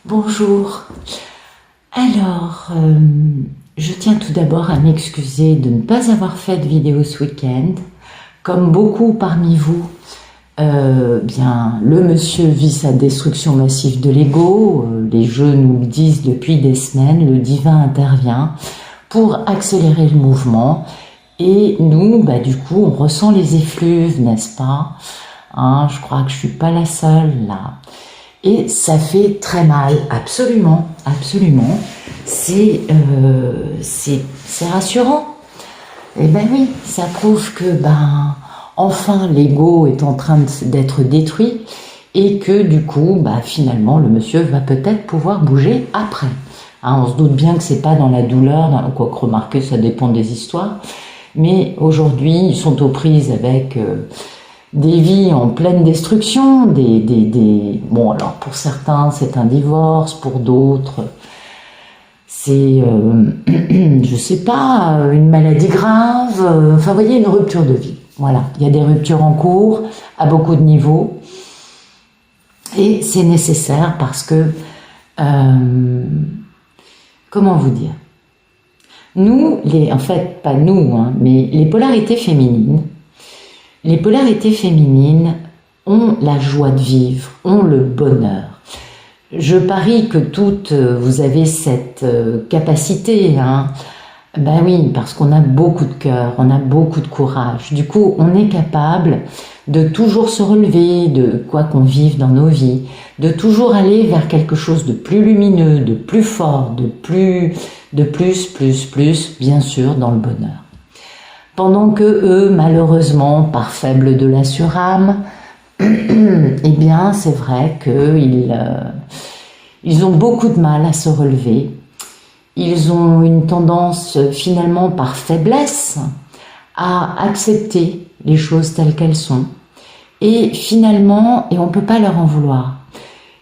Bonjour. Alors, je tiens tout d'abord à m'excuser de ne pas avoir fait de vidéo ce week-end. Comme beaucoup parmi vous, bien, le monsieur vit sa destruction massive de l'ego. Les jeux nous le disent depuis des semaines. Le divin intervient pour accélérer le mouvement. Et nous, du coup, on ressent les effluves, n'est-ce pas? Je crois que je suis pas la seule là. Et ça fait très mal, absolument, absolument. C'est rassurant. Eh ben oui, ça prouve que enfin l'ego est en train d'être détruit et que du coup, finalement, le monsieur va peut-être pouvoir bouger après. On se doute bien que c'est pas dans la douleur, quoique remarquez, ça dépend des histoires. Mais aujourd'hui, ils sont aux prises avec des vies en pleine destruction, bon, alors pour certains c'est un divorce, pour d'autres c'est, je sais pas, une maladie grave, enfin vous voyez, une rupture de vie. Voilà, il y a des ruptures en cours à beaucoup de niveaux et c'est nécessaire parce que, comment vous dire, nous, en fait pas nous, mais les polarités féminines, ont la joie de vivre, ont le bonheur. Je parie que toutes, vous avez cette capacité, Ben oui, parce qu'on a beaucoup de cœur, on a beaucoup de courage. Du coup, on est capable de toujours se relever, de quoi qu'on vive dans nos vies, de toujours aller vers quelque chose de plus lumineux, de plus fort, de plus, bien sûr, dans le bonheur. Pendant que eux, malheureusement, par faible de la surâme, eh bien, c'est vrai qu'ils ont beaucoup de mal à se relever. Ils ont une tendance, finalement, par faiblesse, à accepter les choses telles qu'elles sont. Et finalement, et on ne peut pas leur en vouloir,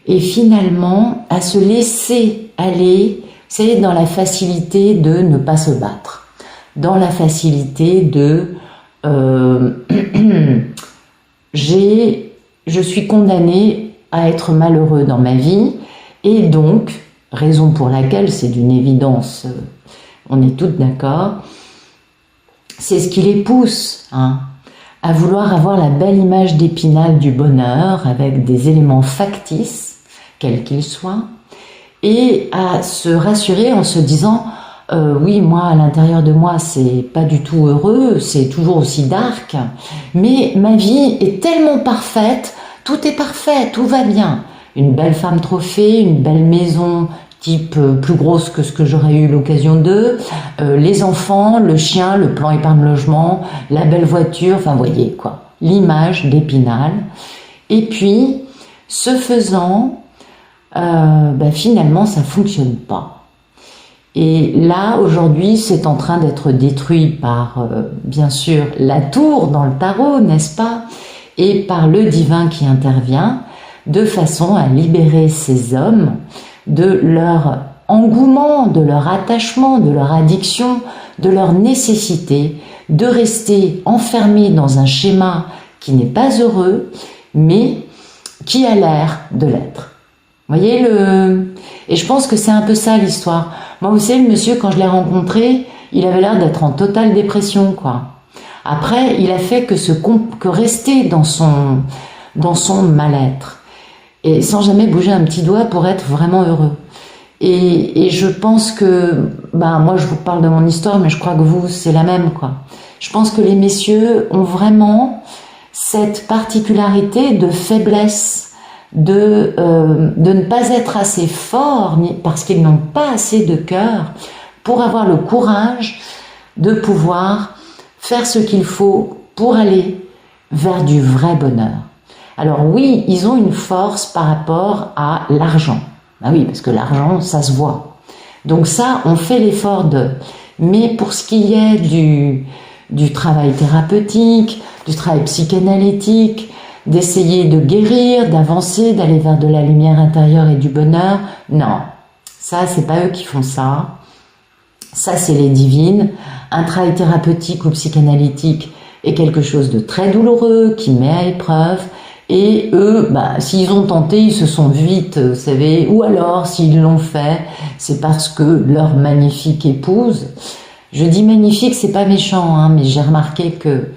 et finalement, à se laisser aller, c'est dans la facilité de ne pas se battre. Dans la facilité de je suis condamné à être malheureux dans ma vie et donc, raison pour laquelle c'est d'une évidence, on est toutes d'accord, c'est ce qui les pousse à vouloir avoir la belle image d'Épinal du bonheur avec des éléments factices, quels qu'ils soient, et à se rassurer en se disant oui, moi, à l'intérieur de moi, c'est pas du tout heureux, c'est toujours aussi dark, mais ma vie est tellement parfaite, tout est parfait, tout va bien. Une belle femme trophée, une belle maison type plus grosse que ce que j'aurais eu l'occasion de, les enfants, le chien, le plan épargne logement, la belle voiture, enfin, vous voyez, quoi, l'image d'Épinal. Et puis, ce faisant, finalement, ça fonctionne pas. Et là, aujourd'hui, c'est en train d'être détruit par, bien sûr, la tour dans le tarot, n'est-ce pas? Et par le divin qui intervient, de façon à libérer ces hommes de leur engouement, de leur attachement, de leur addiction, de leur nécessité de rester enfermés dans un schéma qui n'est pas heureux, mais qui a l'air de l'être. Vous voyez Et je pense que c'est un peu ça l'histoire. Moi, vous savez, le monsieur, quand je l'ai rencontré, il avait l'air d'être en totale dépression, quoi. Après, il a fait que rester dans son mal-être et sans jamais bouger un petit doigt pour être vraiment heureux. Et je pense que, moi, je vous parle de mon histoire, mais je crois que vous, c'est la même, quoi. Je pense que les messieurs ont vraiment cette particularité de faiblesse, de ne pas être assez forts parce qu'ils n'ont pas assez de cœur pour avoir le courage de pouvoir faire ce qu'il faut pour aller vers du vrai bonheur. Alors oui, ils ont une force par rapport à l'argent. Oui, parce que l'argent, ça se voit. Donc ça, on fait l'effort de... Mais pour ce qui est du travail thérapeutique, du travail psychanalytique, d'essayer de guérir, d'avancer, d'aller vers de la lumière intérieure et du bonheur. Non, ça, c'est pas eux qui font ça. Ça, c'est les divines. Un travail thérapeutique ou psychanalytique est quelque chose de très douloureux, qui met à épreuve, Et eux, bah, s'ils ont tenté, ils se sont vite, vous savez, ou alors s'ils l'ont fait, c'est parce que leur magnifique épouse, je dis magnifique, c'est pas méchant, hein, mais j'ai remarqué que,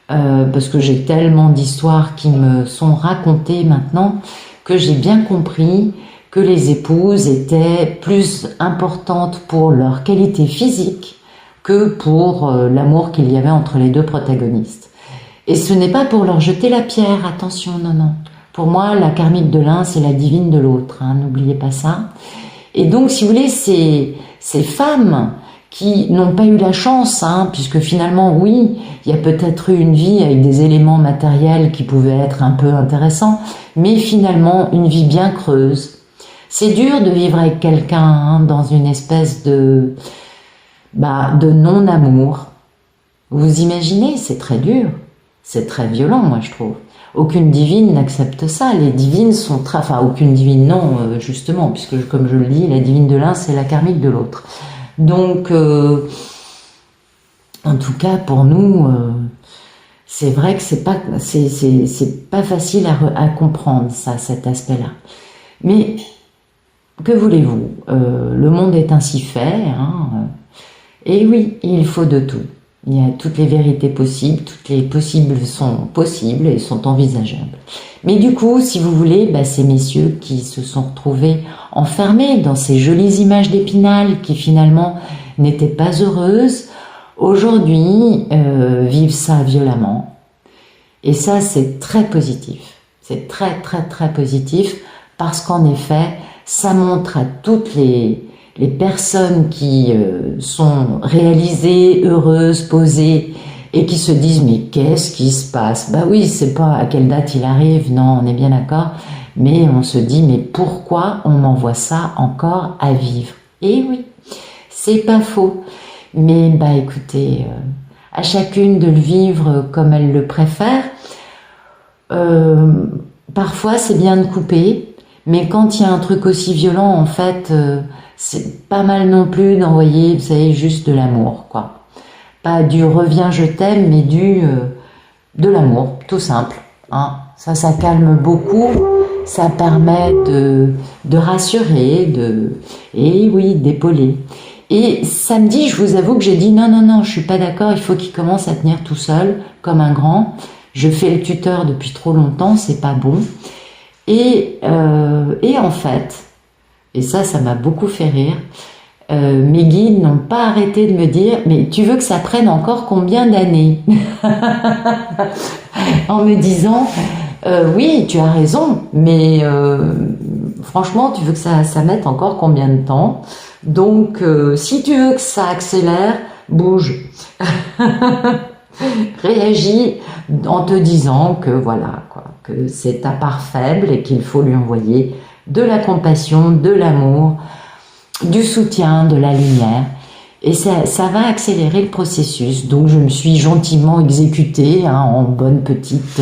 parce que j'ai tellement d'histoires qui me sont racontées maintenant, que j'ai bien compris que les épouses étaient plus importantes pour leur qualité physique que pour l'amour qu'il y avait entre les deux protagonistes. Et ce n'est pas pour leur jeter la pierre, attention, non, non. Pour moi, la karmique de l'un, c'est la divine de l'autre, hein, n'oubliez pas ça. Et donc, si vous voulez, ces femmes qui n'ont pas eu la chance, hein, puisque finalement, oui, il y a peut-être eu une vie avec des éléments matériels qui pouvaient être un peu intéressants, mais finalement, une vie bien creuse. C'est dur de vivre avec quelqu'un hein, dans une espèce de non-amour. Vous imaginez, c'est très dur. C'est très violent, moi, je trouve. Aucune divine n'accepte ça. Les divines sont très... Enfin, aucune divine, non, justement, puisque, comme je le dis, la divine de l'un, c'est la karmique de l'autre. Donc, en tout cas, pour nous, c'est vrai que c'est pas facile à comprendre, ça, cet aspect-là. Mais, que voulez-vous le monde est ainsi fait, hein, et oui, il faut de tout. Il y a toutes les vérités possibles, toutes les possibles sont possibles et sont envisageables. Mais du coup, si vous voulez, ces messieurs qui se sont retrouvés enfermés dans ces jolies images d'Épinal qui finalement n'étaient pas heureuses, aujourd'hui vivent ça violemment. Et ça, c'est très positif. C'est très, très, très positif parce qu'en effet, ça montre à toutes les personnes qui sont réalisées, heureuses, posées, et qui se disent « mais qu'est-ce qui se passe ?» Bah oui, c'est pas à quelle date il arrive, non, on est bien d'accord, mais on se dit « mais pourquoi on m'envoie ça encore à vivre ?» Et oui, c'est pas faux, mais écoutez, à chacune de le vivre comme elle le préfère. Parfois c'est bien de couper, mais quand il y a un truc aussi violent, en fait, c'est pas mal non plus d'envoyer, vous savez, juste de l'amour, quoi. Pas du reviens je t'aime, mais de l'amour, tout simple. Hein. Ça calme beaucoup, ça permet de rassurer, et oui, d'épauler. Et samedi, je vous avoue que j'ai dit non, je suis pas d'accord, il faut qu'il commence à tenir tout seul, comme un grand. Je fais le tuteur depuis trop longtemps, c'est pas bon. Et en fait, et ça m'a beaucoup fait rire, mes guides n'ont pas arrêté de me dire « mais tu veux que ça prenne encore combien d'années ?» En me disant « oui, tu as raison, mais franchement, tu veux que ça mette encore combien de temps? Donc, si tu veux que ça accélère, bouge. Réagis en te disant que voilà, quoi, que c'est ta part faible et qu'il faut lui envoyer de la compassion, de l'amour, du soutien, de la lumière. Et ça va accélérer le processus. Donc je me suis gentiment exécutée hein, en bonne petite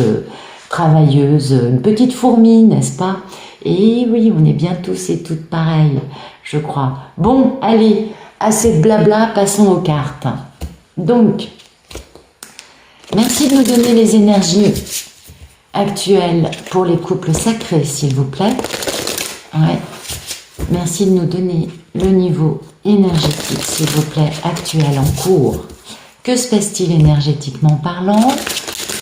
travailleuse, une petite fourmi, n'est-ce pas? Et oui, on est bien tous et toutes pareils, je crois. Bon, allez, assez de blabla, passons aux cartes. Donc, merci de nous donner les énergies actuelles pour les couples sacrés, s'il vous plaît. Ouais. Merci de nous donner le niveau énergétique, s'il vous plaît, actuel en cours. Que se passe-t-il énergétiquement parlant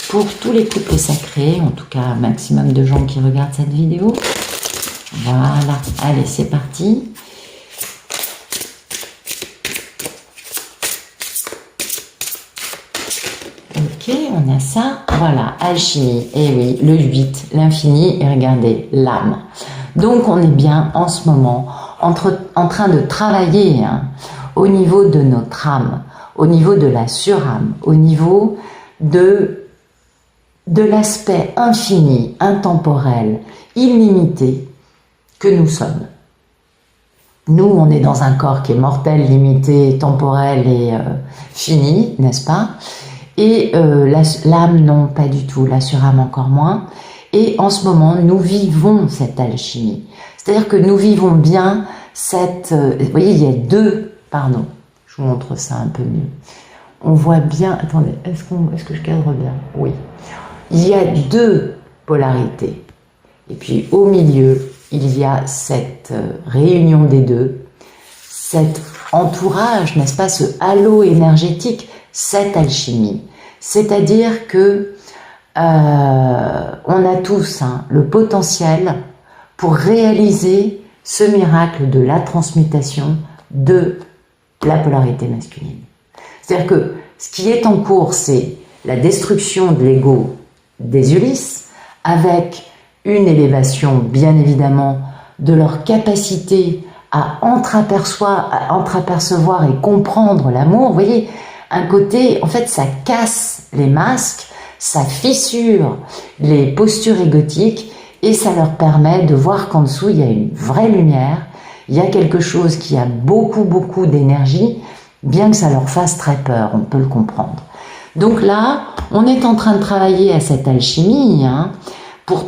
pour tous les couples sacrés, en tout cas un maximum de gens qui regardent cette vidéo. Voilà, allez, c'est parti. Ok, on a ça. Voilà, alchimie. Et oui, le 8, l'infini, et regardez, l'âme. Donc, on est bien en ce moment en train de travailler hein, au niveau de notre âme, au niveau de la surâme, au niveau de l'aspect infini, intemporel, illimité que nous sommes. Nous, on est dans un corps qui est mortel, limité, temporel et fini, n'est-ce pas? Et l'âme, non, pas du tout, la surâme encore moins. Et en ce moment, nous vivons cette alchimie. C'est-à-dire que nous vivons bien cette... vous voyez, il y a deux... Pardon, je vous montre ça un peu mieux. On voit bien... Attendez, est-ce que je cadre bien? Oui. Il y a deux polarité. Et puis au milieu, il y a cette réunion des deux, cet entourage, n'est-ce pas, ce halo énergétique, cette alchimie. C'est-à-dire que on a tous le potentiel pour réaliser ce miracle de la transmutation de la polarité masculine. C'est-à-dire que ce qui est en cours, c'est la destruction de l'ego des Ulysses, avec une élévation, bien évidemment, de leur capacité à entreapercevoir et comprendre l'amour. Vous voyez, un côté, en fait, ça casse les masques, ça fissure les postures égotiques et ça leur permet de voir qu'en dessous, il y a une vraie lumière, il y a quelque chose qui a beaucoup, beaucoup d'énergie, bien que ça leur fasse très peur, on peut le comprendre. Donc là, on est en train de travailler à cette alchimie, pour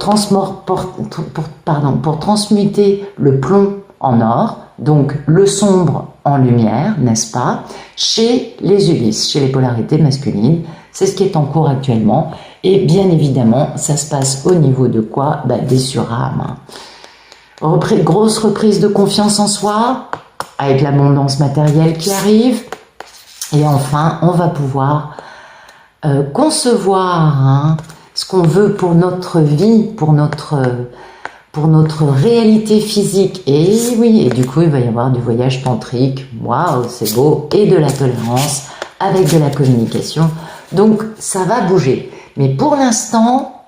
transmuter le plomb en or, donc le sombre en lumière, n'est-ce pas, chez les Ulysses, chez les polarités masculines. C'est ce qui est en cours actuellement. Et bien évidemment, ça se passe au niveau de quoi? Des surames. Grosse reprise de confiance en soi, avec l'abondance matérielle qui arrive. Et enfin, on va pouvoir concevoir ce qu'on veut pour notre vie, pour notre réalité physique. Et oui, et du coup, il va y avoir du voyage tantrique. Waouh, c'est beau. Et de la tolérance, avec de la communication. Donc, ça va bouger. Mais pour l'instant,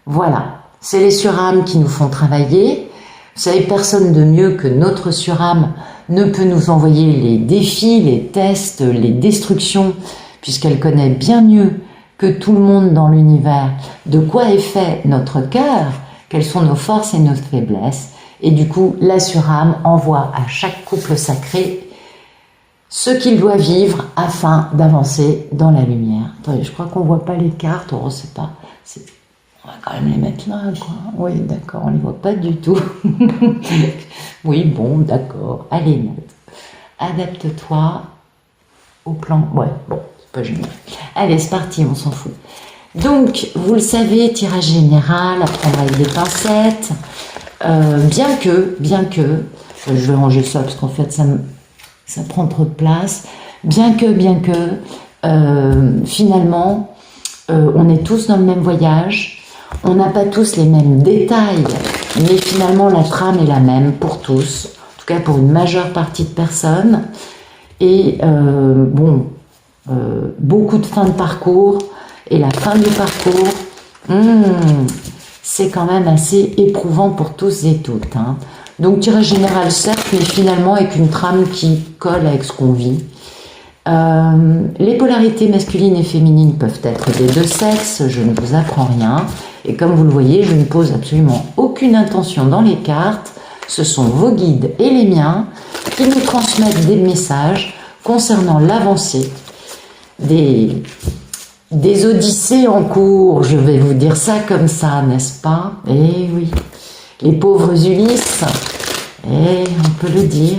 voilà. C'est les surâmes qui nous font travailler. Vous savez, personne de mieux que notre surâme ne peut nous envoyer les défis, les tests, les destructions, puisqu'elle connaît bien mieux que tout le monde dans l'univers de quoi est fait notre cœur, quelles sont nos forces et nos faiblesses. Et du coup, la surâme envoie à chaque couple sacré ce qu'il doit vivre afin d'avancer dans la lumière. Attendez, je crois qu'on ne voit pas les cartes, on ne sait pas. On va quand même les mettre là, quoi. Oui, d'accord, on ne les voit pas du tout. Oui, bon, d'accord. Allez, note. Adapte-toi au plan. Ouais, bon, c'est pas génial. Allez, c'est parti, on s'en fout. Donc, vous le savez, tirage général, à prendre avec des pincettes. Bien que, je vais ranger ça parce qu'en fait, ça prend trop de place. Bien que, finalement, on est tous dans le même voyage. On n'a pas tous les mêmes détails, mais finalement, la trame est la même pour tous. En tout cas, pour une majeure partie de personnes. Et beaucoup de fins de parcours. Et la fin du parcours, c'est quand même assez éprouvant pour tous et toutes. Donc tirage général certes, mais finalement avec une trame qui colle avec ce qu'on vit. Les polarités masculines et féminines peuvent être des deux sexes, je ne vous apprends rien. Et comme vous le voyez, je ne pose absolument aucune intention dans les cartes. Ce sont vos guides et les miens qui nous transmettent des messages concernant l'avancée des odyssées en cours, je vais vous dire ça comme ça, n'est-ce pas? Eh oui, les pauvres Ulysses, on peut le dire,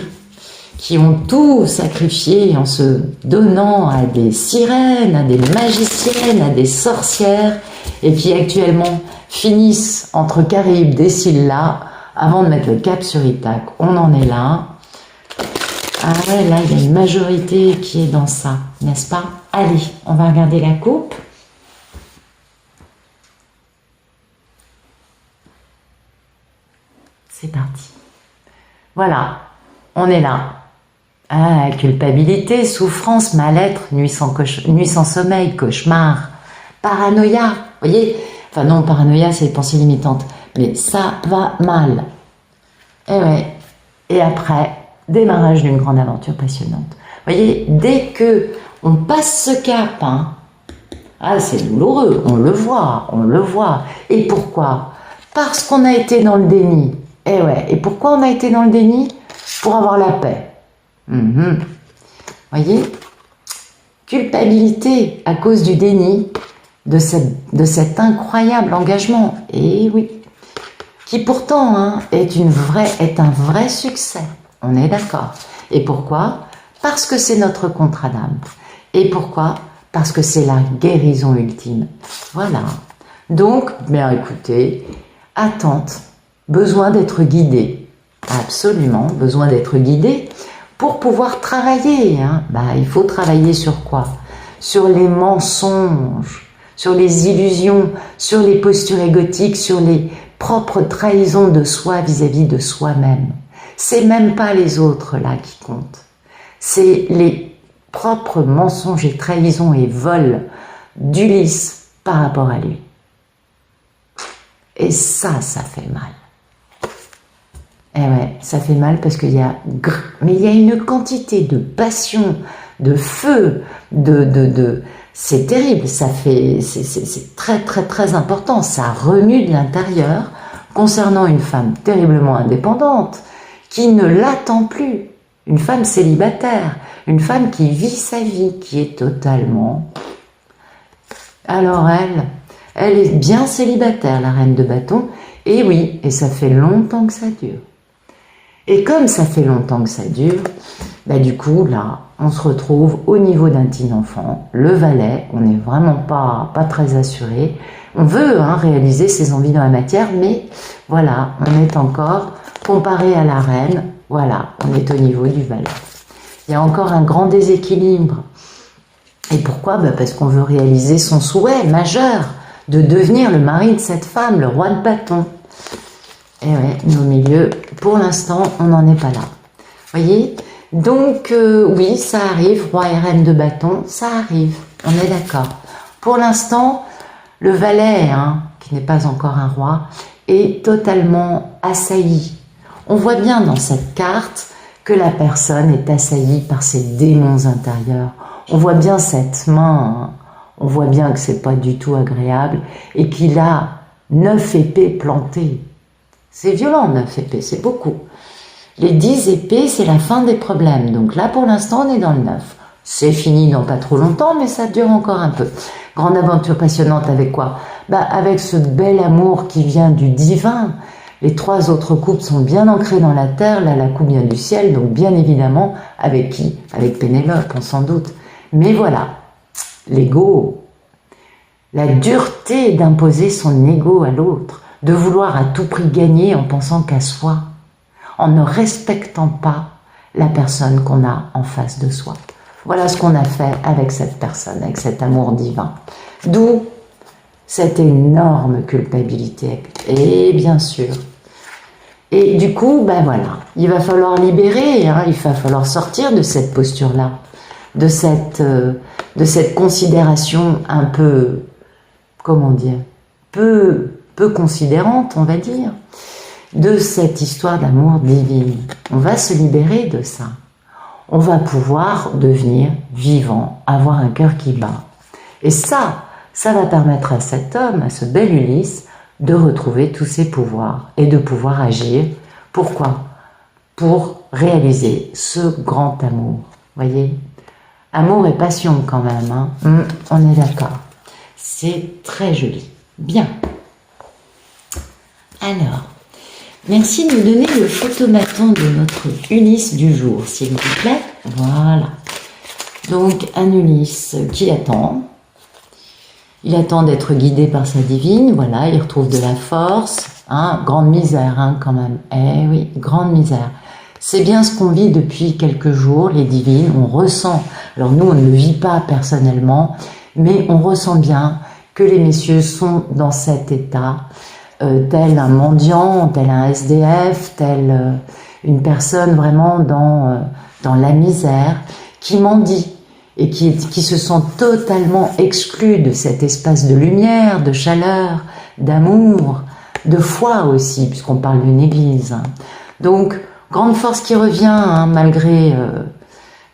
qui ont tout sacrifié en se donnant à des sirènes, à des magiciennes, à des sorcières, et qui actuellement finissent entre Charybde et Scylla avant de mettre le cap sur Ithaque. On en est là. Ah ouais, là, il y a une majorité qui est dans ça, n'est-ce pas? Allez, on va regarder la coupe. C'est parti. Voilà, on est là. Ah, culpabilité, souffrance, mal-être, nuit sans sommeil, cauchemar, paranoïa. Vous voyez? Enfin non, paranoïa, c'est les pensées limitantes. Mais ça va mal. Et ouais. Et après, démarrage d'une grande aventure passionnante. Vous voyez, dès que on passe ce cap, c'est douloureux, on le voit. Et pourquoi? Parce qu'on a été dans le déni. Et ouais, et pourquoi on a été dans le déni? Pour avoir la paix. Voyez? Culpabilité à cause du déni de cet incroyable engagement. Et oui. Qui pourtant est un vrai succès. On est d'accord. Et pourquoi? Parce que c'est notre contrat d'âme. Et pourquoi? Parce que c'est la guérison ultime. Voilà. Donc, bien écoutez, attente, besoin d'être guidé, absolument, besoin d'être guidé pour pouvoir travailler. Hein. Il faut travailler sur quoi? Sur les mensonges, sur les illusions, sur les postures égotiques, sur les propres trahisons de soi vis-à-vis de soi-même. C'est même pas les autres là qui comptent. C'est les propres mensonges et trahisons et vols d'Ulysse par rapport à lui. Et ça fait mal. Eh ouais, ça fait mal parce qu'il y a... Mais il y a une quantité de passion, de feu, c'est terrible, c'est très très très important, ça remue de l'intérieur concernant une femme terriblement indépendante qui ne l'attend plus, une femme célibataire, une femme qui vit sa vie, qui est totalement... Alors elle est bien célibataire, la reine de bâton, et oui, et ça fait longtemps que ça dure. Et comme ça fait longtemps que ça dure, du coup, là, on se retrouve au niveau d'un petit enfant, le valet, on n'est vraiment pas très assuré. On veut réaliser ses envies dans la matière, mais voilà, on est encore, comparé à la reine, voilà, on est au niveau du valet. Il y a encore un grand déséquilibre. Et pourquoi? Parce qu'on veut réaliser son souhait majeur de devenir le mari de cette femme, le roi de bâton. Et ouais, mais au milieu, pour l'instant, on n'en est pas là. Voyez? Donc, oui, ça arrive, roi et reine de bâton, ça arrive, on est d'accord. Pour l'instant, le valet, qui n'est pas encore un roi, est totalement assailli. On voit bien dans cette carte que la personne est assaillie par ses démons intérieurs. On voit bien cette main, on voit bien que c'est pas du tout agréable et qu'il a 9 épées plantées. C'est violent, 9 épées, c'est beaucoup. Les 10 épées, c'est la fin des problèmes. Donc là, pour l'instant, on est dans le 9. C'est fini dans pas trop longtemps, mais ça dure encore un peu. Grande aventure passionnante avec quoi? Avec ce bel amour qui vient du divin. Les 3 autres coupes sont bien ancrées dans la terre. Là, la coupe vient du ciel. Donc, bien évidemment, avec qui? Avec Pénélope, on s'en doute. Mais voilà, l'ego, la dureté d'imposer son ego à l'autre, de vouloir à tout prix gagner en pensant qu'à soi, en ne respectant pas la personne qu'on a en face de soi. Voilà ce qu'on a fait avec cette personne, avec cet amour divin. D'où cette énorme culpabilité. Et bien sûr. Et du coup, voilà, il va falloir libérer, il va falloir sortir de cette posture-là, de cette considération un peu, comment dire, peu considérante, on va dire, de cette histoire d'amour divine. On va se libérer de ça. On va pouvoir devenir vivant, avoir un cœur qui bat. Et ça va permettre à cet homme, à ce bel Ulysse, de retrouver tous ses pouvoirs et de pouvoir agir. Pourquoi? Pour réaliser ce grand amour. Voyez? Amour et passion quand même, on est d'accord. C'est très joli. Bien. Alors, merci de nous donner le photomaton de notre Ulysse du jour, s'il vous plaît. Voilà. Donc, un Ulysse qui attend. Il attend d'être guidé par sa divine. Voilà, il retrouve de la force. Grande misère, quand même. Eh oui, grande misère. C'est bien ce qu'on vit depuis quelques jours, les divines. On ressent, alors nous, on ne le vit pas personnellement, mais on ressent bien que les messieurs sont dans cet état, tel un mendiant, tel un SDF, tel une personne vraiment dans la misère, qui mendie et qui se sent totalement exclu de cet espace de lumière, de chaleur, d'amour, de foi aussi, puisqu'on parle d'une église. Donc, grande force qui revient, malgré...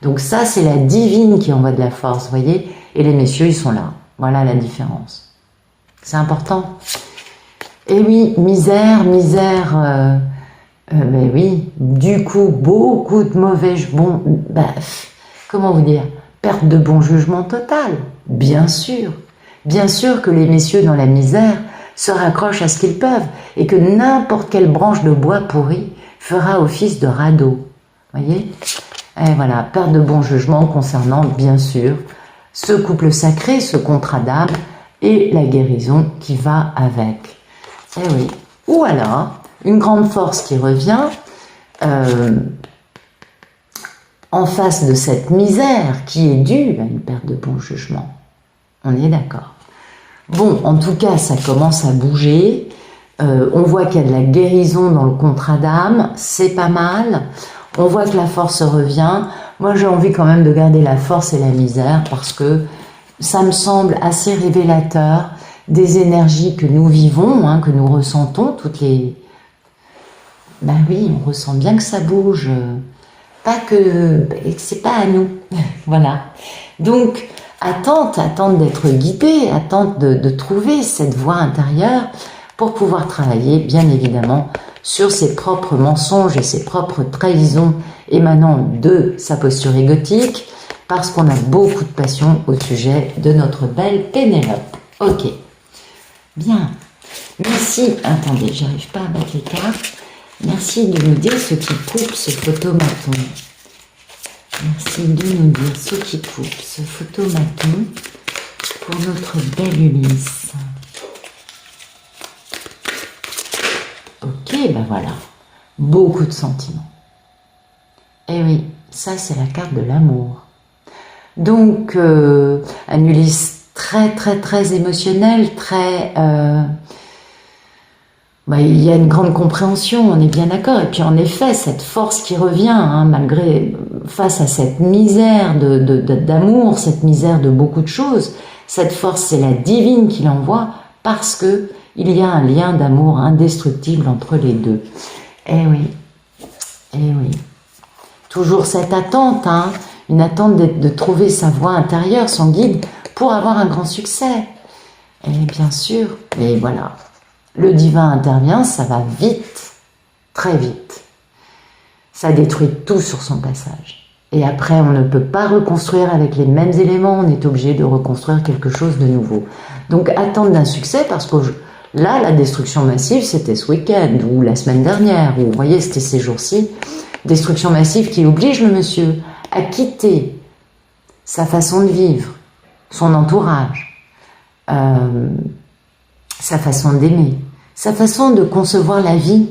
Donc ça, c'est la divine qui envoie de la force, vous voyez, et les messieurs, ils sont là. Voilà la différence. C'est important. Et oui, misère, mais oui, du coup, beaucoup de mauvais... comment vous dire? Perte de bon jugement total, bien sûr. Bien sûr que les messieurs dans la misère se raccrochent à ce qu'ils peuvent et que n'importe quelle branche de bois pourri fera office de radeau. Voyez? Et voilà, perte de bon jugement concernant, bien sûr, ce couple sacré, ce contrat d'âme et la guérison qui va avec. Eh oui. Ou alors, une grande force qui revient en face de cette misère qui est due à une perte de bon jugement. On est d'accord. Bon, en tout cas, ça commence à bouger. On voit qu'il y a de la guérison dans le contrat d'âme, c'est pas mal. On voit que la force revient. Moi, j'ai envie quand même de garder la force et la misère parce que ça me semble assez révélateur des énergies que nous vivons, hein, que nous ressentons, toutes les... Ben oui, on ressent bien que ça bouge, pas que... c'est pas à nous, voilà. Donc, attente d'être guidée, attente de trouver cette voie intérieure pour pouvoir travailler, bien évidemment, sur ses propres mensonges et ses propres trahisons émanant de sa posture égotique, parce qu'on a beaucoup de passion au sujet de notre belle Pénélope. Ok. Bien. Merci. Attendez, j'arrive pas à battre les cartes. Merci de nous dire ce qui coupe ce photomaton. Merci de nous dire ce qui coupe ce photomaton pour notre belle Ulysse. Ok, ben voilà. Beaucoup de sentiments. Eh oui, ça c'est la carte de l'amour. Donc, un Ulysse très émotionnel, très... il y a une grande compréhension, on est bien d'accord. Et puis en effet, cette force qui revient, hein, malgré, face à cette misère d'amour, cette misère de beaucoup de choses, cette force, c'est la divine qui l'envoie parce que il y a un lien d'amour indestructible entre les deux. Eh oui, eh oui. Toujours cette attente, hein, une attente de trouver sa voie intérieure, son guide, pour avoir un grand succès. Et bien sûr, et voilà. Le divin intervient, ça va vite, très vite. Ça détruit tout sur son passage. Et après, on ne peut pas reconstruire avec les mêmes éléments, on est obligé de reconstruire quelque chose de nouveau. Donc, attendre d'un succès, parce que là, la destruction massive, c'était ce week-end, ou la semaine dernière, ou vous voyez, c'était ces jours-ci. Destruction massive qui oblige le monsieur à quitter sa façon de vivre, son entourage, sa façon d'aimer, sa façon de concevoir la vie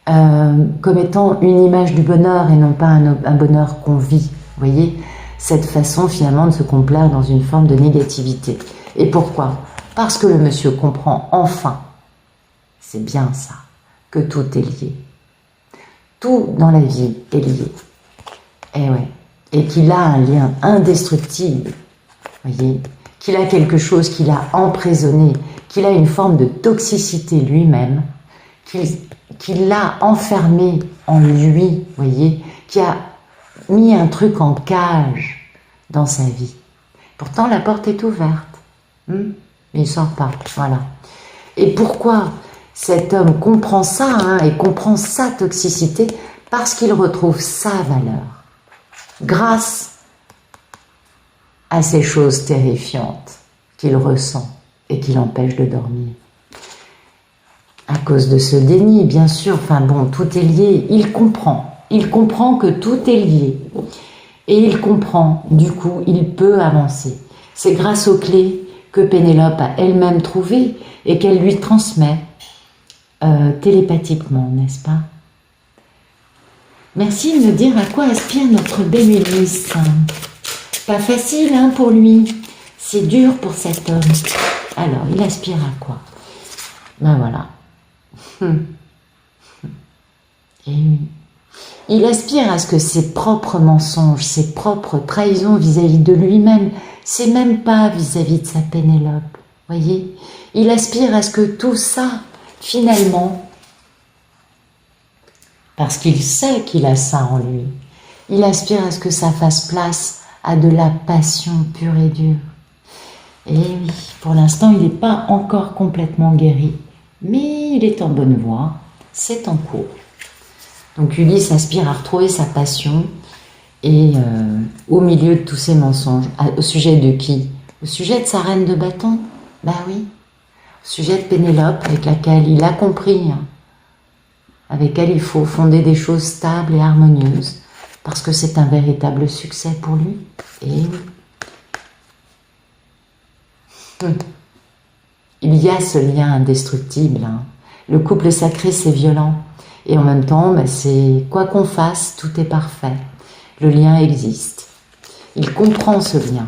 comme étant une image du bonheur et non pas un bonheur qu'on vit. Vous voyez, cette façon finalement de se complaire dans une forme de négativité. Et pourquoi? Parce que le monsieur comprend enfin, c'est bien ça, que tout est lié. Tout dans la vie est lié. Et ouais. Et qu'il a un lien indestructible. Voyez, qu'il a quelque chose qui l'a emprisonné, qu'il a une forme de toxicité lui-même, qu'il l'a enfermé en lui, voyez, qui a mis un truc en cage dans sa vie. Pourtant, la porte est ouverte. Mais il ne sort pas. Voilà. Et pourquoi cet homme comprend ça, hein, et comprend sa toxicité? Parce qu'il retrouve sa valeur. Grâce à ces choses terrifiantes qu'il ressent et qui l'empêchent de dormir. À cause de ce déni, bien sûr, enfin bon, tout est lié. Il comprend que tout est lié. Et il comprend, du coup, il peut avancer. C'est grâce aux clés que Pénélope a elle-même trouvées et qu'elle lui transmet télépathiquement, n'est-ce pas? Merci de me dire à quoi aspire notre belle Ulysse. Pas facile, hein, pour lui. C'est dur pour cet homme. Alors, il aspire à quoi? Ben voilà. Et oui. Il aspire à ce que ses propres mensonges, ses propres trahisons vis-à-vis de lui-même, c'est même pas vis-à-vis de sa Pénélope. Voyez? Il aspire à ce que tout ça, finalement, parce qu'il sait qu'il a ça en lui, il aspire à ce que ça fasse place à de la passion pure et dure. Et oui, pour l'instant, il n'est pas encore complètement guéri, mais il est en bonne voie, c'est en cours. Donc Ulysse aspire à retrouver sa passion et au milieu de tous ces mensonges. Au sujet de qui? Au sujet de sa reine de bâton? Ben oui. Au sujet de Pénélope, avec laquelle il a compris, hein, avec laquelle il faut fonder des choses stables et harmonieuses, parce que c'est un véritable succès pour lui. Et oui. il y a ce lien indestructible. Hein. Le couple sacré, c'est violent. Et en même temps, bah, c'est quoi qu'on fasse, tout est parfait. Le lien existe. Il comprend ce lien.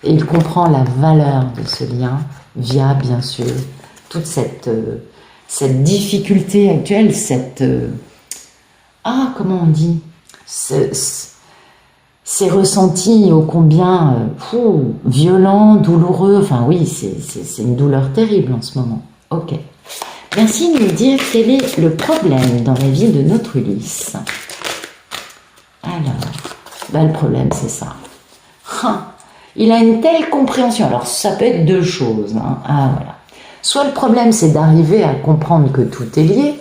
Et il comprend la valeur de ce lien via, bien sûr, toute cette difficulté actuelle, comment on dit, ces ressentis ô combien violents, douloureux, enfin oui, c'est une douleur terrible en ce moment. Ok. Merci de nous dire quel est le problème dans la vie de notre Ulysse. Alors, le problème c'est ça. Il a une telle compréhension, alors ça peut être deux choses. Hein. Voilà. Soit le problème c'est d'arriver à comprendre que tout est lié,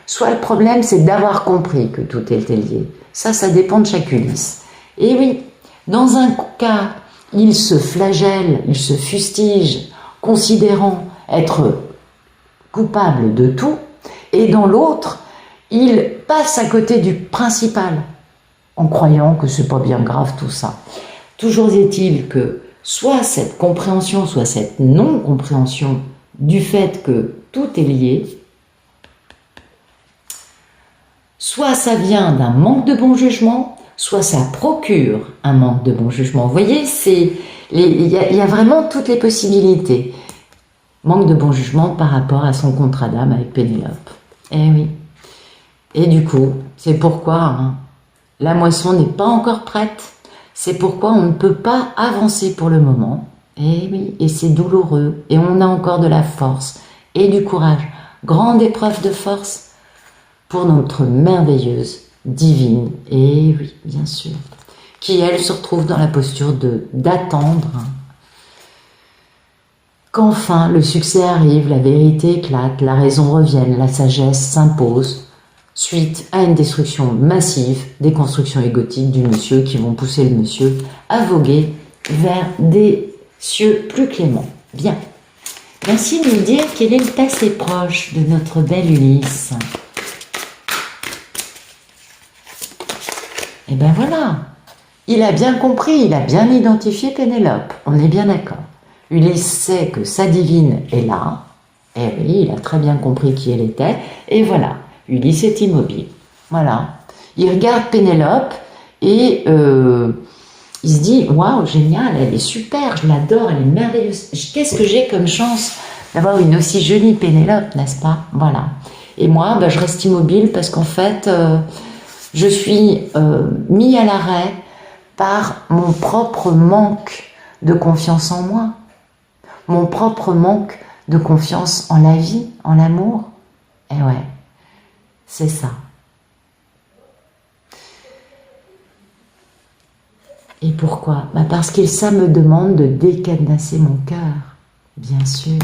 soit le problème c'est d'avoir compris que tout est lié. Ça dépend de chaque Ulysse. Et oui, dans un cas, il se flagelle, il se fustige, considérant être coupable de tout, et dans l'autre, il passe à côté du principal, en croyant que c'est pas bien grave tout ça. Toujours est-il que soit cette compréhension, soit cette non-compréhension du fait que tout est lié, soit ça vient d'un manque de bon jugement, soit ça procure un manque de bon jugement. Vous voyez, il y a vraiment toutes les possibilités. Manque de bon jugement par rapport à son contrat d'âme avec Pénélope. Eh oui. Et du coup, c'est pourquoi la moisson n'est pas encore prête. C'est pourquoi on ne peut pas avancer pour le moment. Et oui, et c'est douloureux. Et on a encore de la force et du courage. Grande épreuve de force pour notre merveilleuse divine. Et oui, bien sûr. Qui, elle, se retrouve dans la posture d'attendre qu'enfin le succès arrive, la vérité éclate, la raison revienne, la sagesse s'impose, suite à une destruction massive des constructions égotiques du monsieur qui vont pousser le monsieur à voguer vers des cieux plus cléments. Bien. Merci de nous dire quel est le passé proche de notre belle Ulysse. Et ben voilà, il a bien compris, il a bien identifié Pénélope, on est bien d'accord. Ulysse sait que sa divine est là, et oui, il a très bien compris qui elle était, et voilà, Ulysse est immobile. Voilà, il regarde Pénélope et il se dit « Waouh, génial, elle est super, je l'adore, elle est merveilleuse. Qu'est-ce que j'ai comme chance d'avoir une aussi jolie Pénélope, n'est-ce pas ?» Voilà. Et moi, je reste immobile parce qu'en fait, je suis mis à l'arrêt par mon propre manque de confiance en moi, mon propre manque de confiance en la vie, en l'amour. Et ouais, c'est ça. Et pourquoi? Parce que ça me demande de décadenasser mon cœur, bien sûr.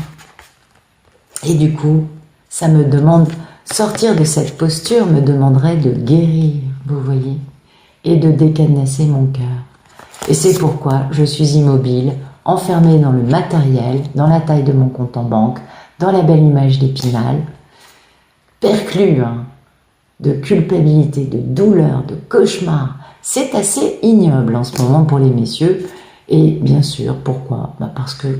Et du coup, ça me demande, sortir de cette posture me demanderait de guérir, vous voyez, et de décadenasser mon cœur. Et c'est pourquoi je suis immobile, enfermée dans le matériel, dans la taille de mon compte en banque, dans la belle image d'Épinal, perclue de culpabilité, de douleur, de cauchemar. C'est assez ignoble en ce moment pour les messieurs. Et bien sûr, pourquoi? Parce que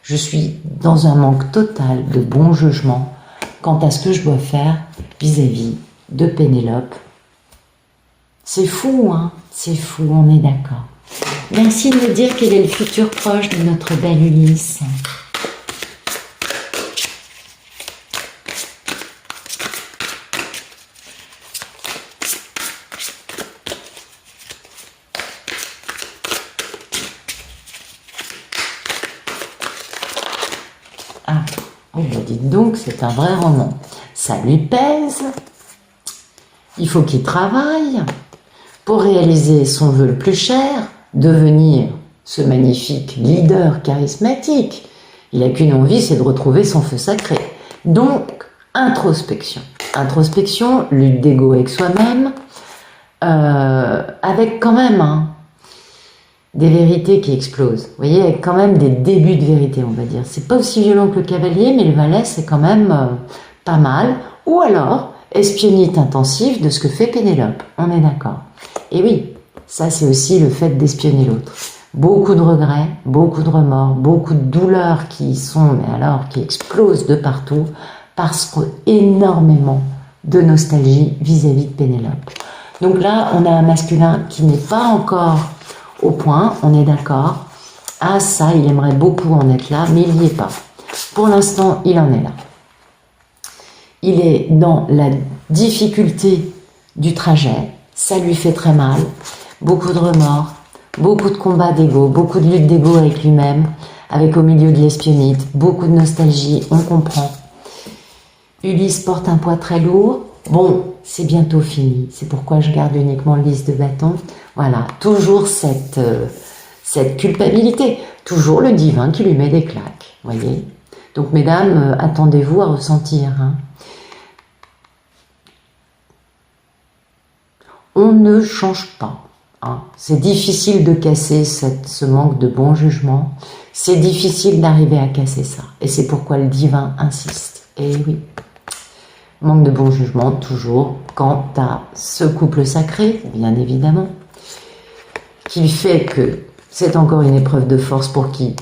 je suis dans un manque total de bon jugement quant à ce que je dois faire vis-à-vis de Pénélope. C'est fou, c'est fou, on est d'accord. Merci de me dire quel est le futur proche de notre belle Ulysse. Dites donc, c'est un vrai roman. Ça lui pèse. Il faut qu'il travaille pour réaliser son vœu le plus cher, devenir ce magnifique leader charismatique. Il n'a qu'une envie, c'est de retrouver son feu sacré. Donc, introspection. Introspection, lutte d'ego avec soi-même, avec quand même des vérités qui explosent. Vous voyez, avec quand même des débuts de vérité, on va dire. C'est pas aussi violent que le cavalier, mais le valet, c'est quand même pas mal. Ou alors, espionnite intensive de ce que fait Pénélope. On est d'accord. Et oui, ça c'est aussi le fait d'espionner l'autre. beaucoup de regrets, beaucoup de remords, beaucoup de douleurs qui qui explosent de partout, parce qu'énormément de nostalgie vis-à-vis de Pénélope. Donc là, on a un masculin qui n'est pas encore au point, on est d'accord. Ah ça, il aimerait beaucoup en être là, mais il n'y est pas. Pour l'instant, il en est là. Il est dans la difficulté du trajet, ça lui fait très mal, beaucoup de remords, beaucoup de combats d'ego, beaucoup de lutte d'ego avec lui-même, avec au milieu de l'espionnite, beaucoup de nostalgie, on comprend. Ulysse porte un poids très lourd, bon, c'est bientôt fini, c'est pourquoi je garde uniquement le lys de bâton. Voilà, toujours cette culpabilité, toujours le divin qui lui met des claques, voyez. Donc mesdames, attendez-vous à ressentir, hein. On ne change pas. Hein. C'est difficile de casser ce manque de bon jugement. C'est difficile d'arriver à casser ça. Et c'est pourquoi le divin insiste. Et oui, manque de bon jugement, toujours, quant à ce couple sacré, bien évidemment, qui fait que c'est encore une épreuve de force pour qui?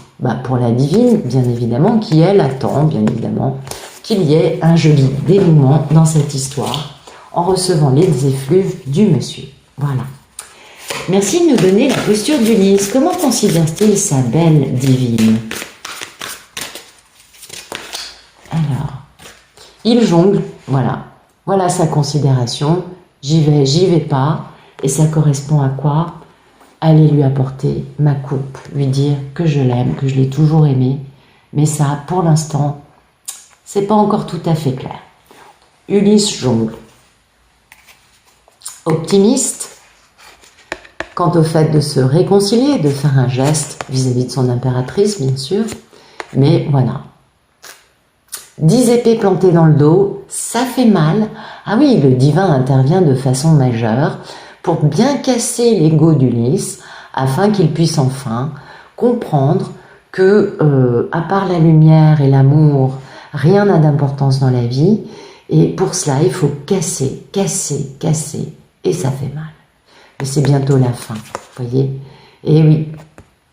Pour la divine, bien évidemment, qui elle attend, bien évidemment, qu'il y ait un joli dénouement dans cette histoire, en recevant les effluves du monsieur. Voilà. Merci de nous donner la posture d'Ulysse. Comment considère-t-il sa belle divine? Alors, il jongle, voilà. Voilà sa considération. J'y vais pas. Et ça correspond à quoi? Aller lui apporter ma coupe, lui dire que je l'aime, que je l'ai toujours aimé. Mais ça, pour l'instant, c'est pas encore tout à fait clair. Ulysse jongle. Optimiste quant au fait de se réconcilier, de faire un geste vis-à-vis de son impératrice, bien sûr, mais voilà. 10 épées plantées dans le dos, ça fait mal. Ah oui, le divin intervient de façon majeure pour bien casser l'ego d'Ulysse, afin qu'il puisse enfin comprendre que, à part la lumière et l'amour, rien n'a d'importance dans la vie, et pour cela, il faut casser, casser, casser, et ça fait mal. Mais c'est bientôt la fin, voyez. Et oui,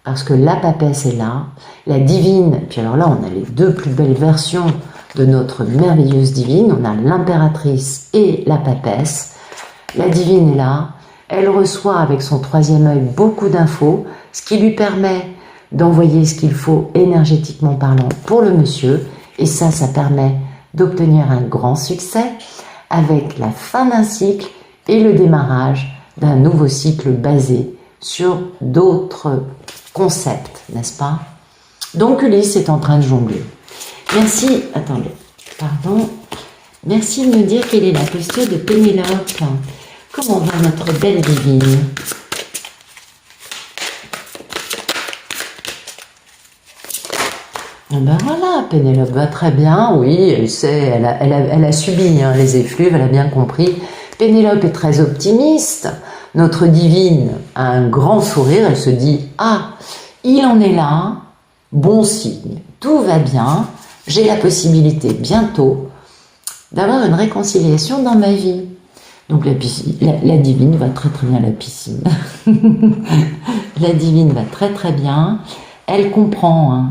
parce que la papesse est là, la divine, puis alors là, on a les deux plus belles versions de notre merveilleuse divine, on a l'impératrice et la papesse. La divine est là, elle reçoit avec son troisième œil beaucoup d'infos, ce qui lui permet d'envoyer ce qu'il faut énergétiquement parlant pour le monsieur, et ça permet d'obtenir un grand succès avec la fin d'un cycle et le démarrage d'un nouveau cycle basé sur d'autres concepts, n'est-ce pas? Donc Ulysse est en train de jongler. Merci, attendez, pardon, merci de me dire quelle est la posture de Pénélope. Comment va notre belle divine? Ben voilà, Pénélope va très bien, oui, elle sait, elle a subi les effluves, elle a bien compris. Pénélope est très optimiste, notre divine a un grand sourire, elle se dit « Ah, il en est là, bon signe, tout va bien, j'ai la possibilité bientôt d'avoir une réconciliation dans ma vie. » Donc la divine va très très bien, la piscine. La divine va très très bien, elle comprend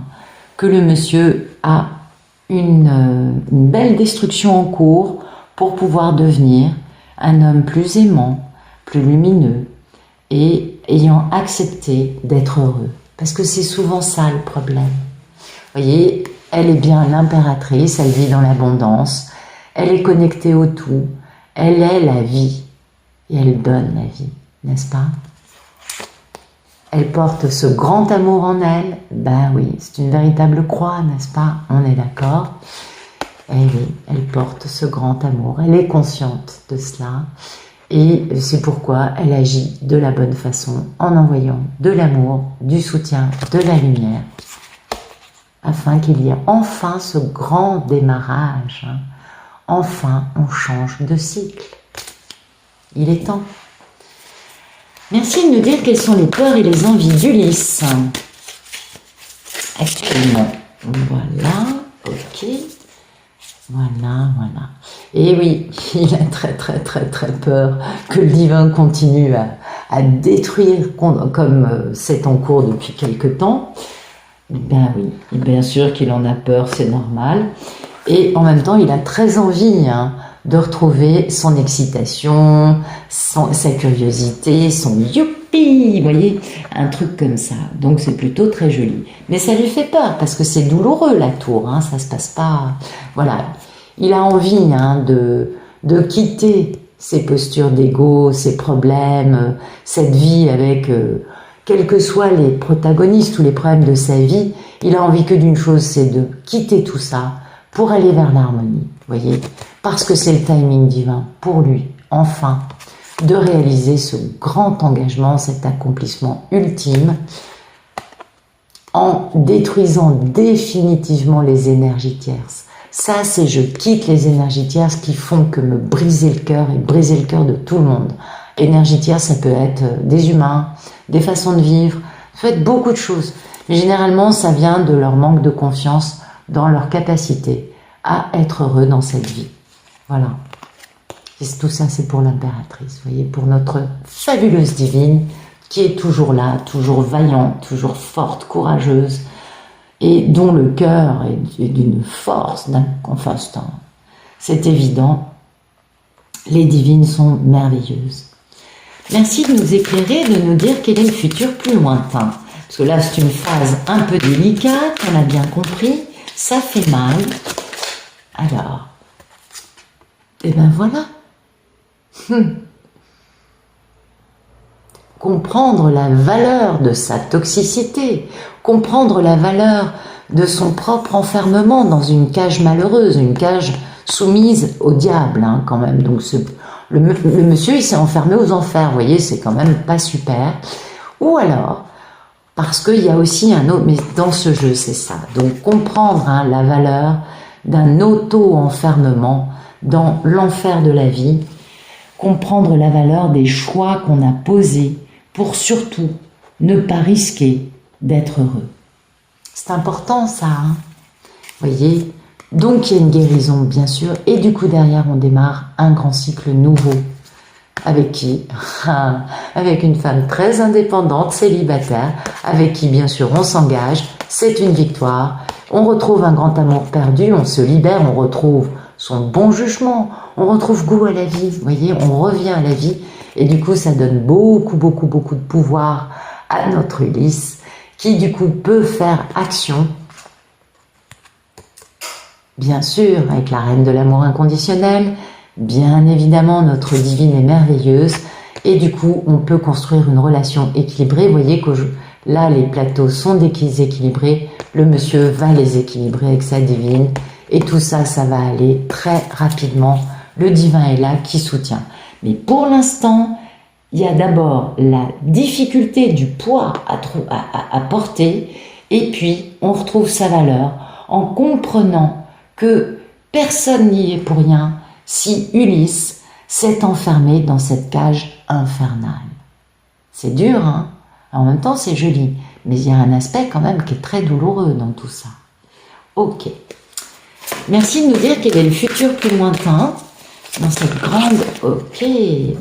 que le monsieur a une belle destruction en cours pour pouvoir devenir un homme plus aimant, plus lumineux et ayant accepté d'être heureux. Parce que c'est souvent ça le problème. Vous voyez, elle est bien l'impératrice, elle vit dans l'abondance, elle est connectée au tout, elle est la vie et elle donne la vie, n'est-ce pas? Elle porte ce grand amour en elle, ben oui, c'est une véritable croix, n'est-ce pas? On est d'accord? Et oui, elle porte ce grand amour, elle est consciente de cela, et c'est pourquoi elle agit de la bonne façon, en envoyant de l'amour, du soutien, de la lumière, afin qu'il y ait enfin ce grand démarrage. Enfin, on change de cycle. Il est temps. Merci de nous dire quelles sont les peurs et les envies d'Ulysse. Actuellement. Voilà, ok. Voilà. Et oui, il a très peur que le divin continue à détruire, comme c'est en cours depuis quelque temps, ben oui, bien sûr qu'il en a peur, c'est normal. Et en même temps, il a très envie de retrouver son excitation, sa curiosité, son youpi, vous voyez, un truc comme ça. Donc c'est plutôt très joli. Mais ça lui fait peur parce que c'est douloureux la tour, ça se passe pas. Voilà, il a envie de quitter ses postures d'ego, ses problèmes, cette vie avec quels que soient les protagonistes ou les problèmes de sa vie. Il a envie que d'une chose, c'est de quitter tout ça pour aller vers l'harmonie, voyez, parce que c'est le timing divin pour lui, enfin, de réaliser ce grand engagement, cet accomplissement ultime, en détruisant définitivement les énergies tierces. Ça, c'est je quitte les énergies tierces qui font que me briser le cœur et briser le cœur de tout le monde. Énergie tierce, ça peut être des humains, des façons de vivre, ça peut être beaucoup de choses. Mais généralement, ça vient de leur manque de confiance dans leur capacité à être heureux dans cette vie. Voilà. Et tout ça, c'est pour l'impératrice, vous voyez, pour notre fabuleuse divine qui est toujours là, toujours vaillante, toujours forte, courageuse, et dont le cœur est d'une force, enfin, c'est évident. Les divines sont merveilleuses. Merci de nous éclairer, de nous dire quel est le futur plus lointain. Parce que là, c'est une phase un peu délicate, on a bien compris, ça fait mal. Alors, et ben voilà. Comprendre la valeur de sa toxicité, comprendre la valeur de son propre enfermement dans une cage malheureuse, une cage soumise au diable, quand même. Donc le monsieur, il s'est enfermé aux enfers, vous voyez, c'est quand même pas super. Ou alors, parce qu'il y a aussi un autre, mais dans ce jeu, c'est ça. Donc comprendre la valeur d'un auto-enfermement dans l'enfer de la vie, comprendre la valeur des choix qu'on a posés pour surtout ne pas risquer d'être heureux. C'est important ça, vous voyez. Donc il y a une guérison bien sûr, et du coup derrière on démarre un grand cycle nouveau. Avec qui? Avec une femme très indépendante, célibataire, avec qui bien sûr on s'engage, c'est une victoire, on retrouve un grand amour perdu, on se libère, on retrouve son bon jugement, on retrouve goût à la vie, vous voyez, on revient à la vie, et du coup ça donne beaucoup de pouvoir à notre Ulysse, qui du coup peut faire action, bien sûr avec la reine de l'amour inconditionnel, bien évidemment notre divine est merveilleuse, et du coup on peut construire une relation équilibrée. Vous voyez que là les plateaux sont déséquilibrés, le monsieur va les équilibrer avec sa divine, et tout ça, ça va aller très rapidement. Le divin est là qui soutient. Mais pour l'instant, il y a d'abord la difficulté du poids à porter, et puis on retrouve sa valeur en comprenant que personne n'y est pour rien si Ulysse s'est enfermé dans cette cage infernale. C'est dur, en même temps c'est joli, mais il y a un aspect quand même qui est très douloureux dans tout ça. Ok. Merci de nous dire quel est le futur plus lointain dans cette grande... Ok,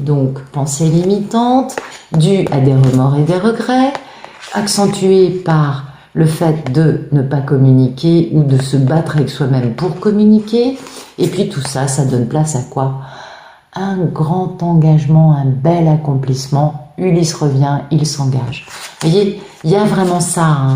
donc pensée limitante, due à des remords et des regrets, accentuée par le fait de ne pas communiquer ou de se battre avec soi-même pour communiquer. Et puis tout ça, ça donne place à quoi? Un grand engagement, un bel accomplissement. Ulysse revient, il s'engage. Vous voyez, il y a vraiment ça,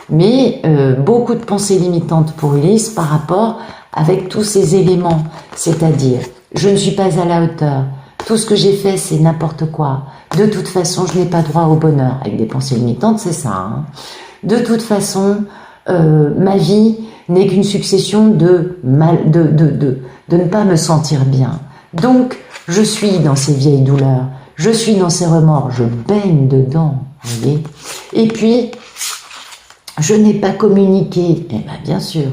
mais beaucoup de pensées limitantes pour Ulysse par rapport avec tous ces éléments, c'est-à-dire je ne suis pas à la hauteur, tout ce que j'ai fait c'est n'importe quoi, de toute façon je n'ai pas droit au bonheur, avec des pensées limitantes c'est ça, de toute façon ma vie n'est qu'une succession de ne pas me sentir bien, donc je suis dans ces vieilles douleurs, je suis dans ces remords, je baigne dedans, vous voyez, et puis je n'ai pas communiqué, eh bien bien sûr,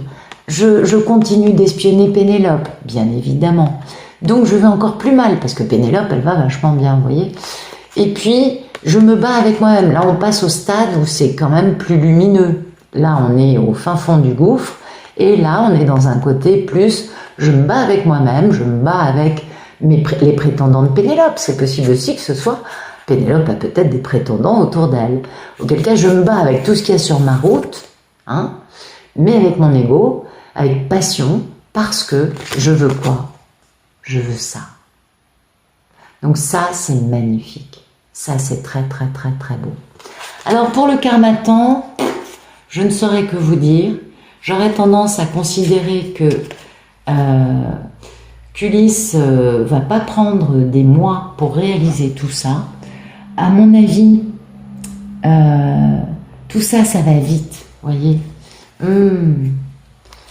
je continue d'espionner Pénélope, bien évidemment, donc je vais encore plus mal, parce que Pénélope, elle va vachement bien, vous voyez, et puis je me bats avec moi-même, là on passe au stade où c'est quand même plus lumineux, là on est au fin fond du gouffre, et là on est dans un côté plus, je me bats avec moi-même, je me bats avec les prétendants de Pénélope, c'est possible aussi que ce soit Pénélope a peut-être des prétendants autour d'elle. Auquel cas, je me bats avec tout ce qu'il y a sur ma route, hein, mais avec mon ego, avec passion, parce que je veux quoi? Je veux ça. Donc ça, c'est magnifique. Ça, c'est très, très, très, très beau. Alors, pour le karmatan, je ne saurais que vous dire. J'aurais tendance à considérer que qu'Ulysse va pas prendre des mois pour réaliser tout ça. À mon avis, tout ça, ça va vite, voyez.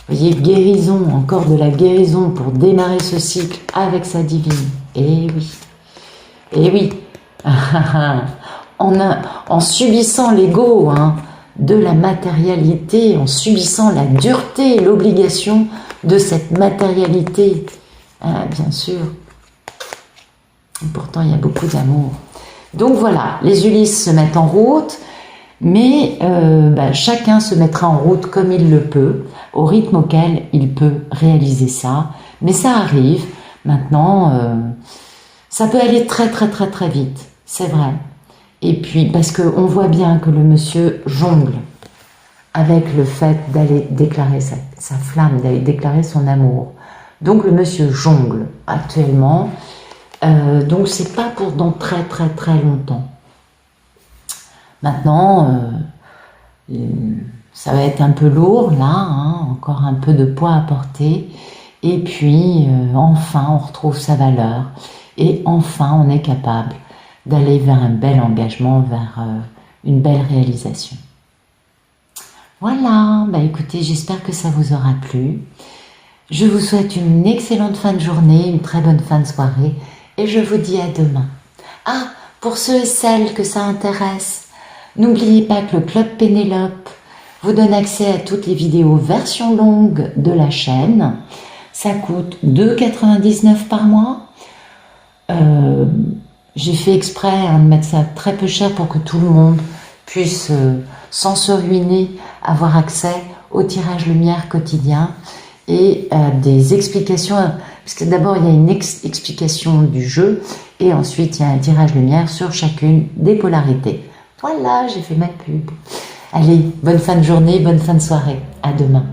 Voyez, guérison, encore de la guérison pour démarrer ce cycle avec sa divine. Eh oui, eh oui. En subissant l'ego, hein, de la matérialité, en subissant la dureté et l'obligation de cette matérialité, bien sûr. Et pourtant, il y a beaucoup d'amour. Donc voilà, les Ulysses se mettent en route, mais chacun se mettra en route comme il le peut, au rythme auquel il peut réaliser ça. Mais ça arrive. Maintenant, ça peut aller très très très très vite, c'est vrai. Et puis, parce qu'on voit bien que le monsieur jongle avec le fait d'aller déclarer sa flamme, d'aller déclarer son amour. Donc le monsieur jongle actuellement. Donc c'est pas pour dans très très très longtemps. Maintenant, ça va être un peu lourd là, hein, encore un peu de poids à porter. Et puis enfin on retrouve sa valeur. Et enfin on est capable d'aller vers un bel engagement, vers une belle réalisation. Voilà, écoutez, j'espère que ça vous aura plu. Je vous souhaite une excellente fin de journée, une très bonne fin de soirée, et je vous dis à demain. Ah, pour ceux et celles que ça intéresse, n'oubliez pas que le Club Pénélope vous donne accès à toutes les vidéos version longue de la chaîne. Ça coûte 2,99 € par mois. J'ai fait exprès de mettre ça très peu cher pour que tout le monde puisse, sans se ruiner, avoir accès au tirage lumière quotidien et des explications, parce que d'abord il y a une explication du jeu et ensuite il y a un tirage lumière sur chacune des polarités. Voilà, j'ai fait ma pub. Allez, bonne fin de journée, bonne fin de soirée, à demain.